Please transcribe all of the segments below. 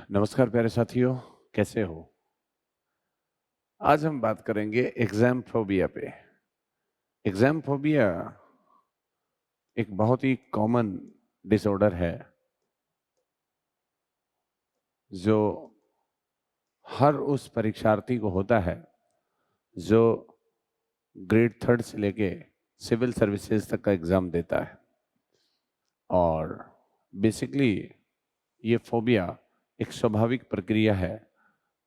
नमस्कार प्यारे साथियों, कैसे हो? आज हम बात करेंगे एग्जाम फोबिया पे। एग्जाम फोबिया एक बहुत ही कॉमन डिसऑर्डर है जो हर उस परीक्षार्थी को होता है जो ग्रेड थर्ड से लेके सिविल सर्विसेज तक का एग्जाम देता है। और बेसिकली ये फोबिया एक स्वाभाविक प्रक्रिया है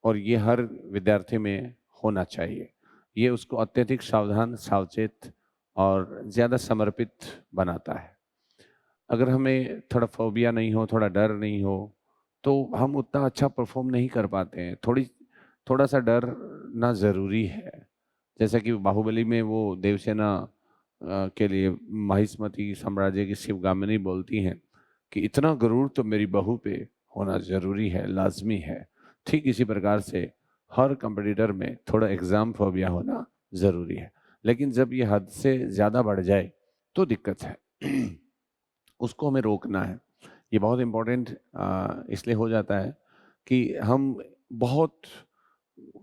और ये हर विद्यार्थी में होना चाहिए। ये उसको अत्यधिक सावधान, सावचेत और ज़्यादा समर्पित बनाता है। अगर हमें थोड़ा फोबिया नहीं हो, थोड़ा डर नहीं हो, तो हम उतना अच्छा परफॉर्म नहीं कर पाते हैं। थोड़ा सा डर ना ज़रूरी है। जैसा कि बाहुबली में वो देवसेना के लिए महिष्मती साम्राज्य की शिवगामिनी बोलती हैं कि इतना गरूर तो मेरी बहू पे होना ज़रूरी है, लाज़मी है। ठीक इसी प्रकार से हर कॉम्पिटिटर में थोड़ा एग्ज़ाम फोबिया होना ज़रूरी है। लेकिन जब ये हद से ज़्यादा बढ़ जाए तो दिक्कत है। उसको हमें रोकना है। ये बहुत इम्पोर्टेंट इसलिए हो जाता है कि हम बहुत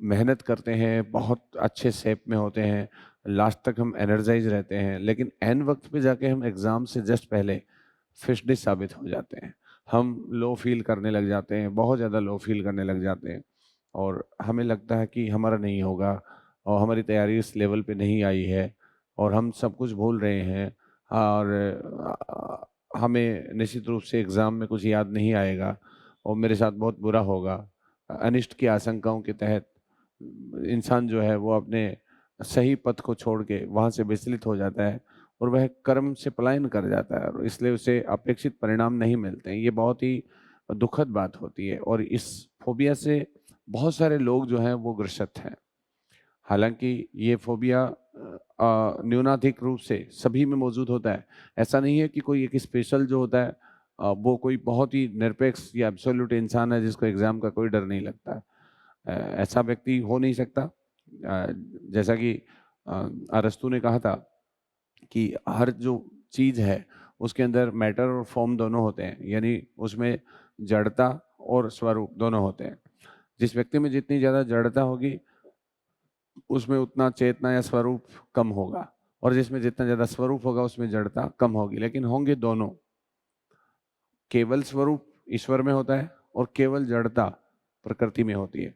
मेहनत करते हैं, बहुत अच्छे शेप में होते हैं, लास्ट तक हम एनर्जाइज़ रहते हैं, लेकिन ऐन वक़्त पे जाके हम एग्ज़ाम से जस्ट पहले फिस्डी साबित हो जाते हैं। हम लो फ़ील करने लग जाते हैं, बहुत ज़्यादा लो फ़ील करने लग जाते हैं और हमें लगता है कि हमारा नहीं होगा और हमारी तैयारी इस लेवल पे नहीं आई है और हम सब कुछ भूल रहे हैं और हमें निश्चित रूप से एग्ज़ाम में कुछ याद नहीं आएगा और मेरे साथ बहुत बुरा होगा। अनिष्ट की आशंकाओं के तहत इंसान जो है वो अपने सही पथ को छोड़ के वहाँ से विचलित हो जाता है और वह कर्म से पलायन कर जाता है और इसलिए उसे अपेक्षित परिणाम नहीं मिलते हैं। ये बहुत ही दुखद बात होती है और इस फोबिया से बहुत सारे लोग जो हैं वो ग्रसित हैं। हालाँकि ये फ़ोबिया न्यूनाधिक रूप से सभी में मौजूद होता है। ऐसा नहीं है कि कोई एक स्पेशल जो होता है वो कोई बहुत ही निरपेक्ष या एब्सोल्यूट इंसान है जिसको एग्ज़ाम का कोई डर नहीं लगता है। ऐसा व्यक्ति हो नहीं सकता। जैसा कि अरस्तू ने कहा था कि हर जो चीज़ है उसके अंदर मैटर और फ़ॉर्म दोनों होते हैं, यानी उसमें जड़ता और स्वरूप दोनों होते हैं। जिस व्यक्ति में जितनी ज़्यादा जड़ता होगी उसमें उतना चेतना या स्वरूप कम होगा और जिसमें जितना ज़्यादा स्वरूप होगा उसमें जड़ता कम होगी, लेकिन होंगे दोनों। केवल स्वरूप ईश्वर में होता है और केवल जड़ता प्रकृति में होती है।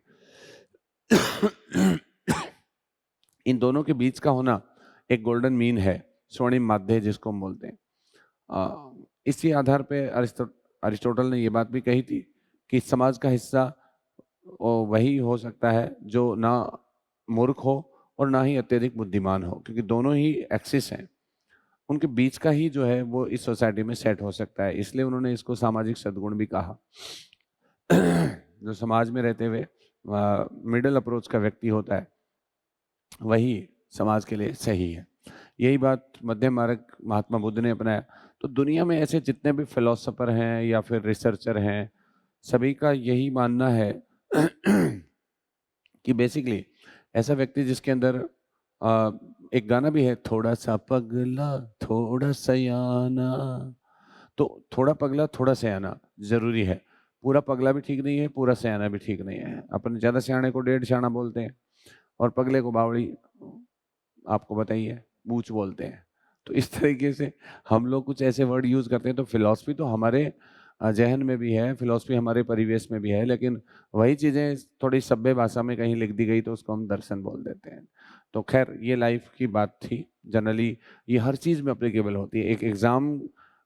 इन दोनों के बीच का होना एक गोल्डन मीन है, स्वर्णिम माध्य जिसको हम बोलते हैं। इसी आधार पे अरिस्टोटल ने ये बात भी कही थी कि समाज का हिस्सा वही हो सकता है जो ना मूर्ख हो और ना ही अत्यधिक बुद्धिमान हो, क्योंकि दोनों ही एक्सिस हैं। उनके बीच का ही जो है वो इस सोसाइटी में सेट हो सकता है, इसलिए उन्होंने इसको सामाजिक सद्गुण भी कहा। जो समाज में रहते हुए मिडिल अप्रोच का व्यक्ति होता है वही समाज के लिए सही है। यही बात मध्यम मार्ग महात्मा बुद्ध ने अपनाया। तो दुनिया में ऐसे जितने भी फिलोसोफर हैं या फिर रिसर्चर हैं, सभी का यही मानना है कि बेसिकली ऐसा व्यक्ति जिसके अंदर एक गाना भी है, थोड़ा सा पगला थोड़ा सयाना। तो थोड़ा पगला थोड़ा सयाना जरूरी है। पूरा पगला भी ठीक नहीं है, पूरा सयाना भी ठीक नहीं है। अपन ज्यादा सयाने को डेढ़ सयाना बोलते हैं और पगले को बावड़ी, आपको बताइए, बूच बोलते हैं। तो इस तरीके से हम लोग कुछ ऐसे वर्ड यूज करते हैं। तो फिलॉसफी तो हमारे जहन में भी है, फिलॉसफी हमारे परिवेश में भी है, लेकिन वही चीज़ें थोड़ी सभ्य भाषा में कहीं लिख दी गई तो उसको हम दर्शन बोल देते हैं। तो खैर ये लाइफ की बात थी। जनरली ये हर चीज़ में अप्लीकेबल होती है। एक एग्ज़ाम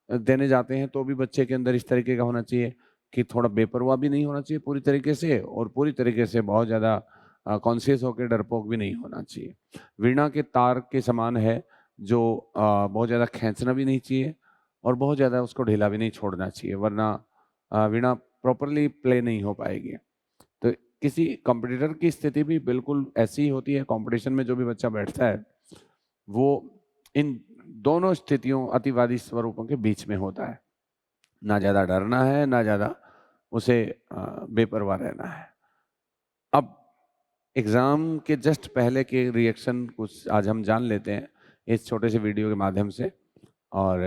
देने जाते हैं तो भी बच्चे के अंदर इस तरीके का होना चाहिए कि थोड़ा बेपरवाह भी नहीं होना चाहिए पूरी तरीके से और पूरी तरीके से बहुत ज़्यादा कॉन्शियस होकर डरपोक भी नहीं होना चाहिए। वीणा के तार के समान है जो बहुत ज़्यादा खींचना भी नहीं चाहिए और बहुत ज़्यादा उसको ढीला भी नहीं छोड़ना चाहिए, वरना वीणा प्रॉपरली प्ले नहीं हो पाएगी। तो किसी कॉम्पिटिटर की स्थिति भी बिल्कुल ऐसी ही होती है। कंपटीशन में जो भी बच्चा बैठता है वो इन दोनों स्थितियों अतिवादी स्वरूपों के बीच में होता है। ना ज़्यादा डरना है, ना ज़्यादा उसे बेपरवाह रहना है। अब एग्ज़ाम के जस्ट पहले के रिएक्शन कुछ आज हम जान लेते हैं इस छोटे से वीडियो के माध्यम से। और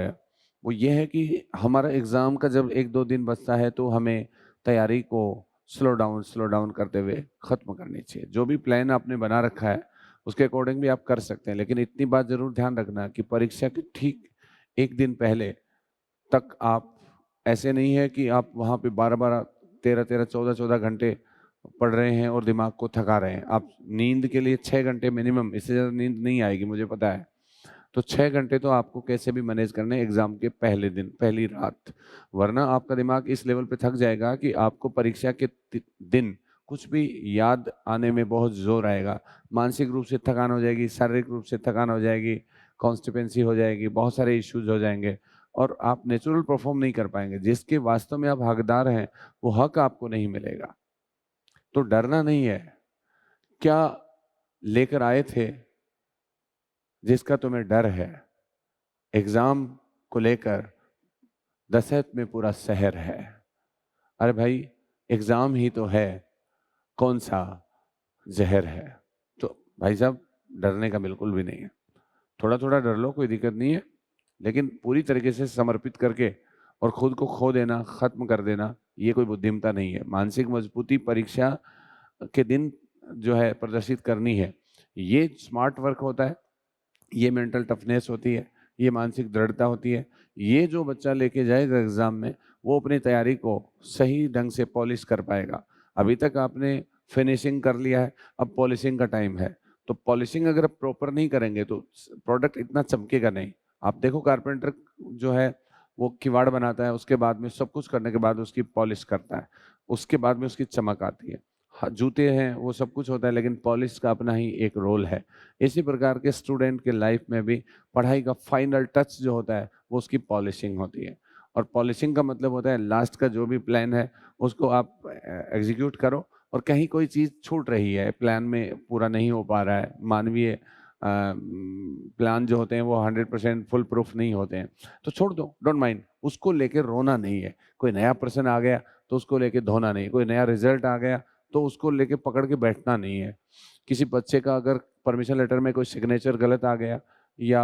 वो ये है कि हमारा एग्ज़ाम का जब 1-2 दिन बचता है तो हमें तैयारी को स्लो डाउन करते हुए ख़त्म करनी चाहिए। जो भी प्लान आपने बना रखा है उसके अकॉर्डिंग भी आप कर सकते हैं, लेकिन इतनी बात ज़रूर ध्यान रखना कि परीक्षा के ठीक 1 दिन पहले तक आप, ऐसे नहीं है कि आप वहाँ पे 12-12, 13-13, 14-14 घंटे पढ़ रहे हैं और दिमाग को थका रहे हैं। आप नींद के लिए 6 घंटे मिनिमम, इससे ज़्यादा नींद नहीं आएगी मुझे पता है। तो 6 घंटे तो आपको कैसे भी मैनेज करने हैं एग्ज़ाम के पहले दिन, पहली रात। वरना आपका दिमाग इस लेवल पे थक जाएगा कि आपको परीक्षा के दिन कुछ भी याद आने में बहुत ज़ोर आएगा। मानसिक रूप से थकान हो जाएगी, शारीरिक रूप से थकान हो जाएगी, कॉन्स्टिपेंसी हो जाएगी, बहुत सारे इश्यूज़ हो जाएंगे और आप नेचुरल परफ़ॉर्म नहीं कर पाएँगे। जिसके वास्तव में आप हकदार हैं, वो हक आपको नहीं मिलेगा। तो डरना नहीं है। क्या लेकर आए थे जिसका तुम्हें डर है? एग्ज़ाम को लेकर दशरथ में पूरा शहर है। अरे भाई, एग्ज़ाम ही तो है, कौन सा ज़हर है? तो भाई साहब, डरने का बिल्कुल भी नहीं है। थोड़ा-थोड़ा डर लो, कोई दिक्कत नहीं है, लेकिन पूरी तरीके से समर्पित करके और खुद को खो देना, ख़त्म कर देना, ये कोई बुद्धिमत्ता नहीं है। मानसिक मजबूती परीक्षा के दिन जो है प्रदर्शित करनी है। ये स्मार्ट वर्क होता है, ये मेंटल टफनेस होती है, ये मानसिक दृढ़ता होती है। ये जो बच्चा लेके जाएगा एग्ज़ाम में, वो अपनी तैयारी को सही ढंग से पॉलिश कर पाएगा। अभी तक आपने फिनिशिंग कर लिया है, अब पॉलिशिंग का टाइम है। तो पॉलिशिंग अगर आप प्रॉपर नहीं करेंगे तो प्रोडक्ट इतना चमकेगा नहीं। आप देखो कारपेंटर जो है वो किवाड़ बनाता है, उसके बाद में सब कुछ करने के बाद उसकी पॉलिश करता है, उसके बाद में उसकी चमक आती है। जूते हैं, वो सब कुछ होता है, लेकिन पॉलिश का अपना ही एक रोल है। इसी प्रकार के स्टूडेंट के लाइफ में भी पढ़ाई का फाइनल टच जो होता है वो उसकी पॉलिशिंग होती है। और पॉलिशिंग का मतलब होता है लास्ट का जो भी प्लान है उसको आप एग्जीक्यूट करो, और कहीं कोई चीज़ छूट रही है, प्लान में पूरा नहीं हो पा रहा है, मानवीय प्लान जो होते हैं वो 100% फुल प्रूफ नहीं होते हैं, तो छोड़ दो, डोंट माइंड। उसको लेके रोना नहीं है। कोई नया पर्सन आ गया तो उसको लेके धोना नहीं, कोई नया रिजल्ट आ गया तो उसको लेके पकड़ के बैठना नहीं है। किसी बच्चे का अगर परमिशन लेटर में कोई सिग्नेचर गलत आ गया या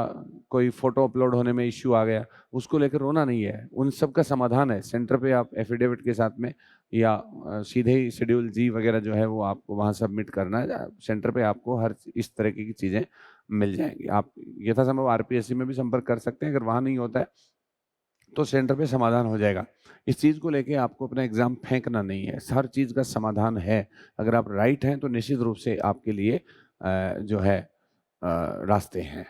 कोई फ़ोटो अपलोड होने में इश्यू आ गया, उसको लेकर रोना नहीं है। उन सब का समाधान है। सेंटर पे आप एफ़िडेविट के साथ में या सीधे ही शेड्यूल जी वगैरह जो है वो आपको वहाँ सबमिट करना है। सेंटर पे आपको हर इस तरीके की चीज़ें मिल जाएँगी। आप यथासंभव आरपीएससी में भी संपर्क कर सकते हैं। अगर वहाँ नहीं होता है तो सेंटर पे समाधान हो जाएगा। इस चीज़ को लेके आपको अपना एग्ज़ाम फेंकना नहीं है, हर चीज़ का समाधान है। अगर आप राइट हैं तो निश्चित रूप से आपके लिए जो है रास्ते हैं।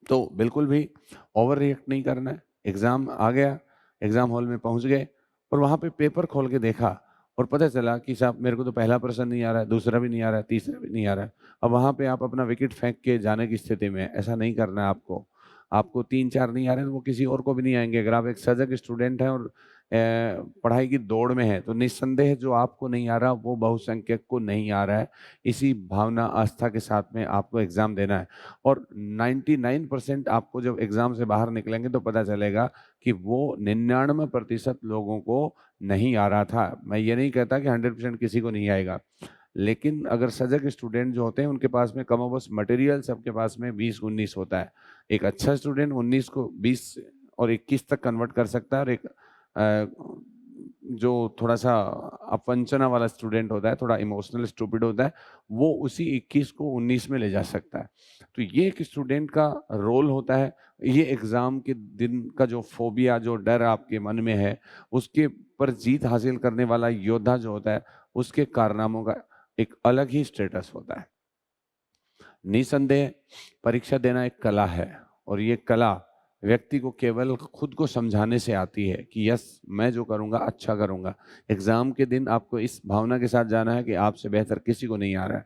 तो बिल्कुल भी ओवर रिएक्ट नहीं करना है। एग्ज़ाम आ गया, एग्ज़ाम हॉल में पहुँच गए और वहाँ पे पेपर खोल के देखा और पता चला कि साहब मेरे को तो पहला प्रश्न नहीं आ रहा है, दूसरा भी नहीं आ रहा है, तीसरा भी नहीं आ रहा है। अब वहाँ पे आप अपना विकेट फेंक के जाने की स्थिति में हैं, ऐसा नहीं करना है आपको। आपको 3-4 नहीं आ रहे हैं तो वो किसी और को भी नहीं आएँगे। अगर आप एक सजग स्टूडेंट हैं और पढ़ाई की दौड़ में हैं, तो निस्संदेह जो आपको नहीं आ रहा वो बहुसंख्यक को नहीं आ रहा है। इसी भावना, आस्था के साथ में आपको एग्ज़ाम देना है। और 99% आपको जब एग्ज़ाम से बाहर निकलेंगे तो पता चलेगा कि वो 99% लोगों को नहीं आ रहा था। मैं ये नहीं कहता कि 100% किसी को नहीं आएगा। लेकिन अगर सजग स्टूडेंट जो होते हैं उनके पास में कमोबेश मटेरियल सबके पास में 20-19 होता है। एक अच्छा स्टूडेंट 19 को 20 और 21 तक कन्वर्ट कर सकता है, और एक जो थोड़ा-सा अपवंचना वाला स्टूडेंट होता है, थोड़ा इमोशनल स्टूपिड होता है, वो उसी 21 को 19 में ले जा सकता है। तो ये एक स्टूडेंट का रोल होता है। ये एग्ज़ाम के दिन का जो फ़ोबिया, जो डर आपके मन में है, उसके पर जीत हासिल करने वाला योद्धा जो होता है, उसके कारनामों का एक अलग ही स्टेटस होता है। निसंदेह परीक्षा देना एक कला है, और ये कला व्यक्ति को केवल खुद को समझाने से आती है कि यस, मैं जो करूँगा अच्छा करूँगा। एग्ज़ाम के दिन आपको इस भावना के साथ जाना है कि आपसे बेहतर किसी को नहीं आ रहा है।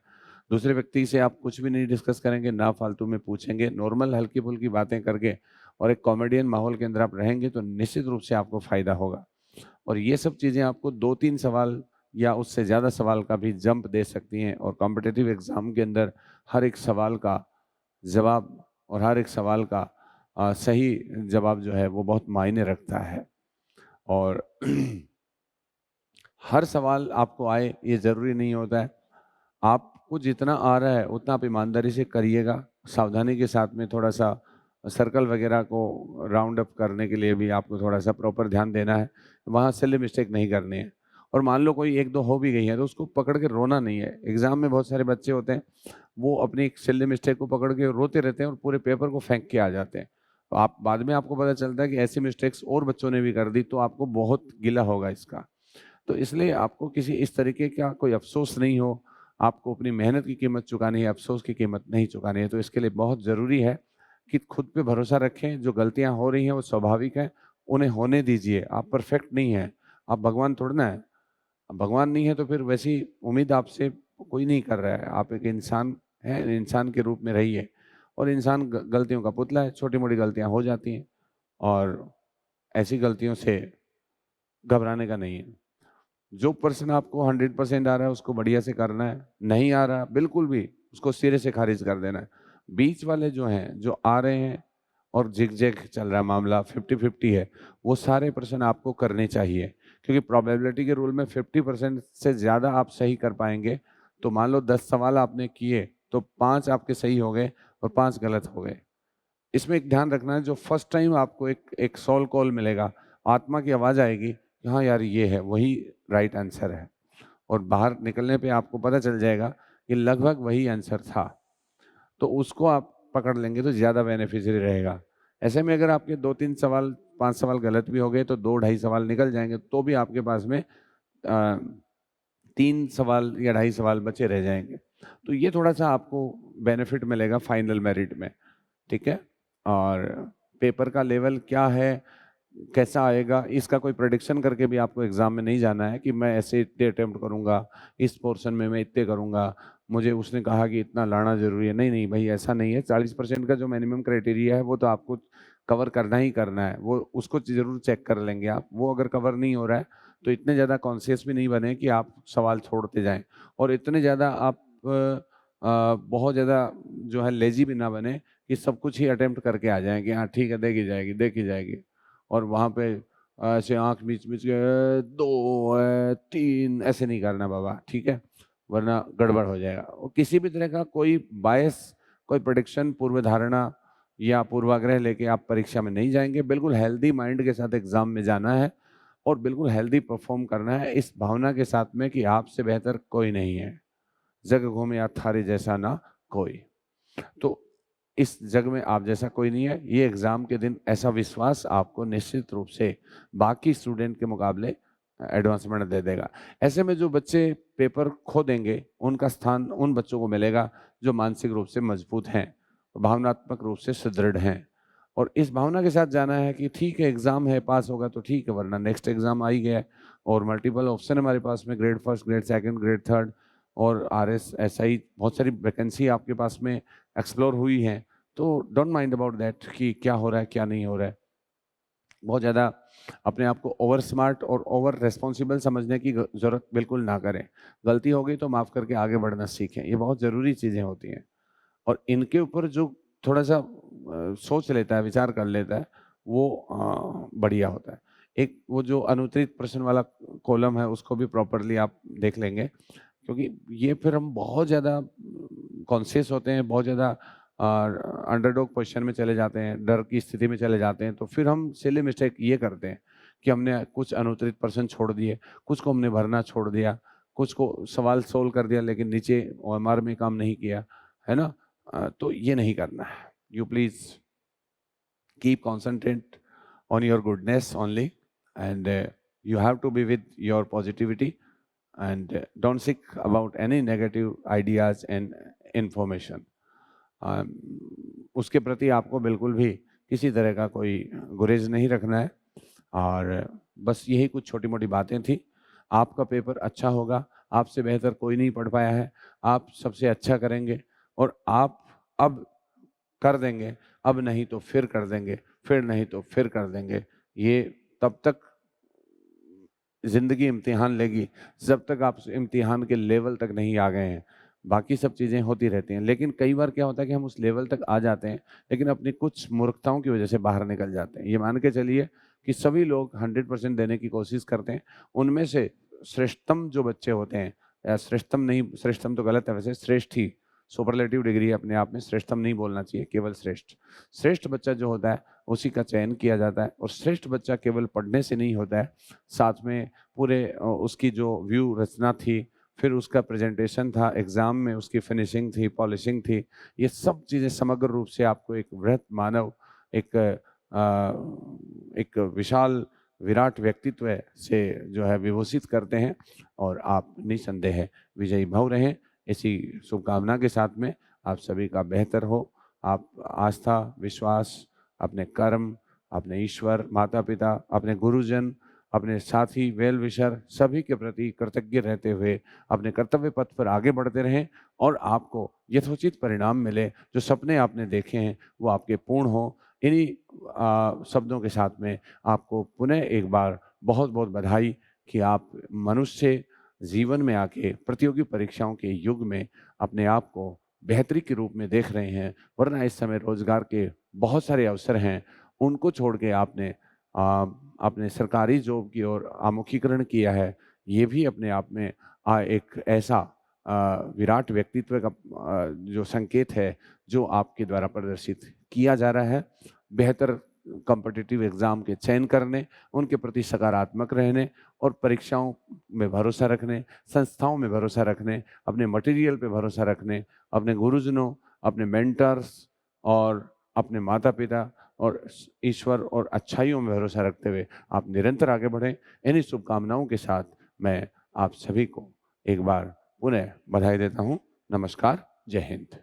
दूसरे व्यक्ति से आप कुछ भी नहीं डिस्कस करेंगे, ना फालतू में पूछेंगे, नॉर्मल हल्की-फुल्की बातें करके और एक कॉमेडियन माहौल के अंदर आप रहेंगे तो निश्चित रूप से आपको फ़ायदा होगा। और ये सब चीज़ें आपको 2-3 सवाल या उससे ज़्यादा सवाल का भी जंप दे सकती हैं, और कॉम्पिटिटिव एग्ज़ाम के अंदर हर एक सवाल का जवाब और हर एक सवाल का सही जवाब जो है वो बहुत मायने रखता है। और हर सवाल आपको आए ये ज़रूरी नहीं होता है। आपको जितना आ रहा है उतना आप ईमानदारी से करिएगा। सावधानी के साथ में थोड़ा-सा सर्कल वगैरह को राउंड अप करने के लिए भी आपको थोड़ा-सा प्रॉपर ध्यान देना है। वहाँ सिली मिस्टेक नहीं करनी है। और मान लो कोई एक दो हो भी गई है तो उसको पकड़ के रोना नहीं है। एग्जाम में बहुत सारे बच्चे होते हैं, वो अपनी एक सिल्ली मिस्टेक को पकड़ के रोते रहते हैं और पूरे पेपर को फेंक के आ जाते हैं। तो आप बाद में आपको पता चलता है कि ऐसी मिस्टेक्स और बच्चों ने भी कर दी, तो आपको बहुत गिला होगा इसका। तो इसलिए आपको किसी इस तरीके का कोई अफसोस नहीं हो। आपको अपनी मेहनत की कीमत चुकानी है, अफसोस की कीमत नहीं चुकानी है। तो इसके लिए बहुत ज़रूरी है कि खुद पे भरोसा रखें। जो गलतियां हो रही हैं वो स्वाभाविक है, उन्हें होने दीजिए। आप परफेक्ट नहीं हैं, आप भगवान थोड़ा ना है। अब भगवान नहीं है तो फिर वैसी उम्मीद आपसे कोई नहीं कर रहा है। आप एक इंसान हैं, इंसान के रूप में रहिए। और इंसान गलतियों का पुतला है, छोटी मोटी गलतियां हो जाती हैं और ऐसी गलतियों से घबराने का नहीं है। जो पर्सन आपको 100% आ रहा है उसको बढ़िया से करना है, नहीं आ रहा बिल्कुल भी उसको सिरे से खारिज कर देना है। बीच वाले जो हैं, जो आ रहे हैं और जिग-जैग चल रहा है मामला, 50-50 है, वो सारे प्रश्न आपको करने चाहिए। क्योंकि प्रोबेबिलिटी के रूल में 50% से ज़्यादा आप सही कर पाएंगे। तो मान लो 10 सवाल आपने किए तो 5 आपके सही हो गए और 5 गलत हो गए। इसमें एक ध्यान रखना है, जो फर्स्ट टाइम आपको एक सॉल्व कॉल मिलेगा, आत्मा की आवाज़ आएगी कि हाँ यार ये है, वही राइट आंसर है। और बाहर निकलने पे आपको पता चल जाएगा कि लगभग वही आंसर था। तो उसको आप पकड़ लेंगे तो ज़्यादा बेनिफिशियरी रहेगा। ऐसे में अगर आपके 2-3 सवाल, 5 सवाल गलत भी हो गए तो 2-2.5 सवाल निकल जाएंगे, तो भी आपके पास में 3 सवाल या 2.5 सवाल बचे रह जाएंगे। तो ये थोड़ा सा आपको बेनिफिट मिलेगा फाइनल मेरिट में, ठीक है। और पेपर का लेवल क्या है, कैसा आएगा, इसका कोई प्रेडिक्शन करके भी आपको एग्जाम में नहीं जाना है कि मैं ऐसे इतने अटेम्प्ट करूंगा, इस पोर्शन में मैं इतने करूंगा, मुझे उसने कहा कि इतना लाना जरूरी है। नहीं नहीं भाई, ऐसा नहीं है। 40% का जो मिनिमम क्राइटेरिया है वो तो आपको कवर करना ही करना है। वो उसको जरूर चेक कर लेंगे आप। वो अगर कवर नहीं हो रहा है तो इतने ज़्यादा कॉन्शियस भी नहीं बने कि आप सवाल छोड़ते जाएं, और इतने ज़्यादा आप बहुत ज़्यादा जो है लेजी भी ना बने कि सब कुछ ही अटेम्प्ट करके आ जाएं कि हाँ ठीक है, देखी जाएगी देखी जाएगी। और वहाँ पे ऐसे आंख बीच बीच के 2 है 3 ऐसे नहीं करना बाबा, ठीक है, वरना गड़बड़ हो जाएगा। और किसी भी तरह का कोई बायस, कोई प्रेडिक्शन, पूर्व धारणा या पूर्वाग्रह लेके आप परीक्षा में नहीं जाएंगे। बिल्कुल हेल्दी माइंड के साथ एग्जाम में जाना है और बिल्कुल हेल्दी परफॉर्म करना है, इस भावना के साथ में कि आपसे बेहतर कोई नहीं है। जग घूमे या थारे जैसा ना कोई। तो इस जग में आप जैसा कोई नहीं है, ये एग्जाम के दिन ऐसा विश्वास आपको निश्चित रूप से बाकी स्टूडेंट के मुकाबले एडवांसमेंट दे देगा। ऐसे में जो बच्चे पेपर खो देंगे उनका स्थान उन बच्चों को मिलेगा जो मानसिक रूप से मजबूत हैं, भावनात्मक रूप से सुदृढ़ हैं। और इस भावना के साथ जाना है कि ठीक है एग्जाम है, पास होगा तो ठीक है, वरना नेक्स्ट एग्जाम आ ही गया है और मल्टीपल ऑप्शन हमारे पास में, grade first, grade second, grade third और RS, SI, बहुत सारी वैकेंसी आपके पास में एक्सप्लोर हुई हैं। तो डोंट माइंड अबाउट दैट कि क्या हो रहा है क्या नहीं हो रहा है। बहुत ज़्यादा अपने आप को ओवर स्मार्ट और ओवर रेस्पॉन्सिबल समझने की ज़रूरत बिल्कुल ना करें। गलती हो गई तो माफ़ करके आगे बढ़ना सीखें, ये बहुत ज़रूरी चीज़ें होती हैं। और इनके ऊपर जो थोड़ा सा सोच लेता है, विचार कर लेता है, वो बढ़िया होता है। एक वो जो अनुत्तरित प्रश्न वाला कॉलम है उसको भी प्रॉपरली आप देख लेंगे, क्योंकि ये फिर हम बहुत ज़्यादा कॉन्शियस होते हैं, बहुत ज़्यादा अंडरडॉग पोजीशन में चले जाते हैं, डर की स्थिति में चले जाते हैं। तो फिर हम सिली मिस्टेक ये करते हैं कि हमने कुछ अनुत्तरित प्रश्न छोड़ दिए, कुछ को हमने भरना छोड़ दिया, कुछ को सवाल सोल्व कर दिया लेकिन नीचे OMR में काम नहीं किया, है ना। तो ये नहीं करना है। You please keep concentrate on your goodness only, and you have to be with your positivity, and don't seek about any negative ideas and information. उसके प्रति आपको बिल्कुल भी किसी तरह का कोई गुरेज नहीं रखना है। और बस यही कुछ छोटी मोटी बातें थी। आपका पेपर अच्छा होगा, आपसे बेहतर कोई नहीं पढ़ पाया है, आप सबसे अच्छा करेंगे और आप अब कर देंगे, अब नहीं तो फिर कर देंगे, फिर नहीं तो फिर कर देंगे। ये तब तक जिंदगी इम्तिहान लेगी जब तक आप इम्तिहान के लेवल तक नहीं आ गए हैं। बाकी सब चीज़ें होती रहती हैं, लेकिन कई बार क्या होता है कि हम उस लेवल तक आ जाते हैं लेकिन अपनी कुछ मूर्खताओं की वजह से बाहर निकल जाते हैं। ये मान के चलिए कि सभी लोग 100% देने की कोशिश करते हैं, उनमें से श्रेष्ठतम जो बच्चे होते हैं, या श्रेष्ठतम नहीं, श्रेष्ठतम तो गलत है वैसे, श्रेष्ठ ही, सुपरलेटिव डिग्री अपने आप में श्रेष्ठतम नहीं बोलना चाहिए, केवल श्रेष्ठ। श्रेष्ठ बच्चा जो होता है उसी का चयन किया जाता है, और श्रेष्ठ बच्चा केवल पढ़ने से नहीं होता है, साथ में पूरे उसकी जो व्यू रचना थी, फिर उसका प्रेजेंटेशन था, एग्ज़ाम में उसकी फिनिशिंग थी, पॉलिशिंग थी, ये सब चीज़ें समग्र रूप से आपको एक वृहत मानव, एक विशाल विराट व्यक्तित्व से जो है विभूषित करते हैं, और आप निसंदेह विजयी भव रहें। इसी शुभकामना के साथ में आप सभी का बेहतर हो। आप आस्था, विश्वास, अपने कर्म, अपने ईश्वर, माता-पिता, अपने गुरुजन, अपने साथी, वेल विशर सभी के प्रति कृतज्ञ रहते हुए अपने कर्तव्य पथ पर आगे बढ़ते रहें, और आपको यथोचित परिणाम मिले। जो सपने आपने देखे हैं वो आपके पूर्ण हों। इन्हीं शब्दों के साथ में आपको पुनः एक बार बहुत-बहुत बधाई कि आप मनुष्य जीवन में आके प्रतियोगी परीक्षाओं के युग में अपने आप को बेहतरी के रूप में देख रहे हैं। वरना इस समय रोज़गार के बहुत सारे अवसर हैं, उनको छोड़ के आपने अपने सरकारी जॉब की ओर आमुखीकरण किया है। ये भी अपने आप में एक ऐसा विराट व्यक्तित्व का जो संकेत है, जो आपके द्वारा प्रदर्शित किया जा रहा है। बेहतर कॉम्पिटिटिव एग्ज़ाम के चयन करने, उनके प्रति सकारात्मक रहने, और परीक्षाओं में भरोसा रखने, संस्थाओं में भरोसा रखने, अपने मटेरियल पे भरोसा रखने, अपने गुरुजनों, अपने मेंटर्स और अपने माता-पिता और ईश्वर और अच्छाइयों में भरोसा रखते हुए आप निरंतर आगे बढ़ें। इन्हीं शुभकामनाओं के साथ मैं आप सभी को एक बार पुनः बधाई देता हूँ। नमस्कार, जय हिंद।